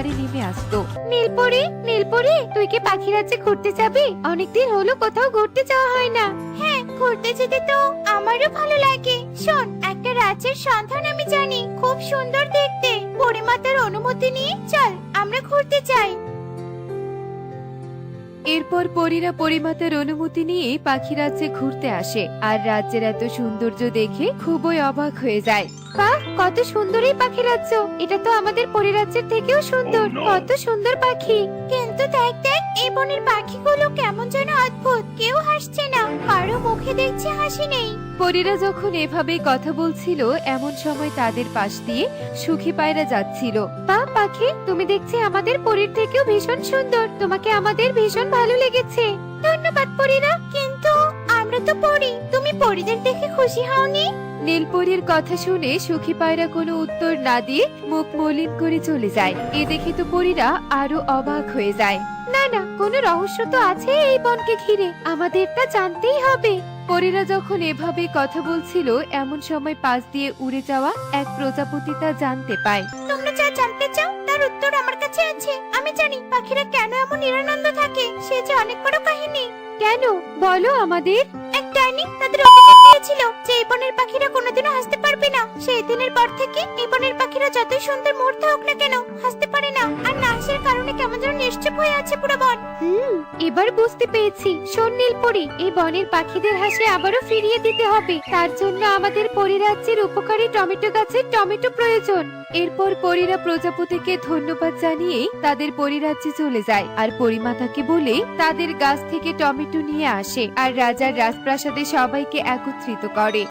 পাড়ে নেমে আসতো। নীলপরি, নীলপরি, তুই কি পাখি রাজ্যে ঘুরতে যাবি? অনেকদিন হলো কোথাও ঘুরতে যাওয়া হয় না। হ্যাঁ, ঘুরতে যেতে তো আমারও ভালো লাগে। শোন, একটা রাজ্যের সন্ধান আমি জানি, খুব সুন্দর দেখতে। পরিমাতার অনুমতি নিয়ে চল, আমরা ঘুরতে যাই। এরপর পরীরা পরিমাতার অনুমতি নিয়ে পাখি রাজ্যে ঘুরতে আসে আর রাজ্যের এত সৌন্দর্য দেখে খুবই অবাক হয়ে যায়। বাহ, কত সুন্দর এই পাখি রাজ্য! এটা তো আমাদের পরিরাজ্যের থেকেও সুন্দর। কত সুন্দর পাখি! কিন্তু দেখ দেখ, এই বনের পাখিগুলো কেমন যেন অদ্ভুত। কেউ হাসছে না, কারো মুখে দেখছি হাসি নেই। পরীরা যখন এভাবেই কথা বলছিল এমন সময় তাদের পাশ দিয়ে সুখী পায়রা যাচ্ছিল। বাহ পাখি, তুমি দেখছি আমাদের পরীর থেকেও ভীষণ সুন্দর। তোমাকে আমাদের ভীষণ ভালো লেগেছে। ধন্যবাদ পরীরা, কিন্তু আমরা তো পরী, তুমি পরীদের দেখে খুশি হওনি? নীলপরীর কথা শুনে সুখী পায়রা কোনো উত্তর না দিয়ে মুখ মলিন করে চলে যায়। এ দেখে তো পরীরা আরো অবাক হয়ে যায়। না না, কোনো রহস্য তো আছে এই বনকে ঘিরে, আমাদের তা জানতেই হবে। পরীরা যখন এভাবে কথা বলছিল এমন সময় পাশ দিয়ে উড়ে যাওয়া এক প্রজাপতি তা জানতে পায়। তোমরা যা জানতে চাও তার উত্তর আমার কাছে আছে। আমি জানি পাখিরা কেন এমন নিরানন্দ থাকে, সে যে অনেক বড় কাহিনী। কেন, বলো আমাদের। এক ডাইনি তাদের অভিশাপ দিয়েছিল যে এই বনের পাখিরা কোনোদিনও হাসতে পারবে না। সেই দিনের পর থেকে এই বনের পাখিরা যতই সুন্দর মুহূর্ত হোক না কেন হাসতে পারে না, আর না হাসার কারণে কেমন যেন নিশ্চুপ হয়ে আছে পুরো বন। এবার বুঝতে পেরেছি। শোন নীলপরি, এই বনের পাখিদের হাসি আবারও ফিরিয়ে দিতে হবে। তার জন্য আমাদের পরিরাজ্যের উপকারী টমেটো গাছের টমেটো প্রয়োজন। এরপর পরীরা প্রজাপতিকে ধন্যবাদ জানিয়ে তাদের পরিরাজ্যে চলে যায় আর পরিমাতাকে বলে তাদের গাছ থেকে টমেটো নিয়ে আসে আর রাজার রাজপ্রাসাদে সবাইকে একত্রিত করে।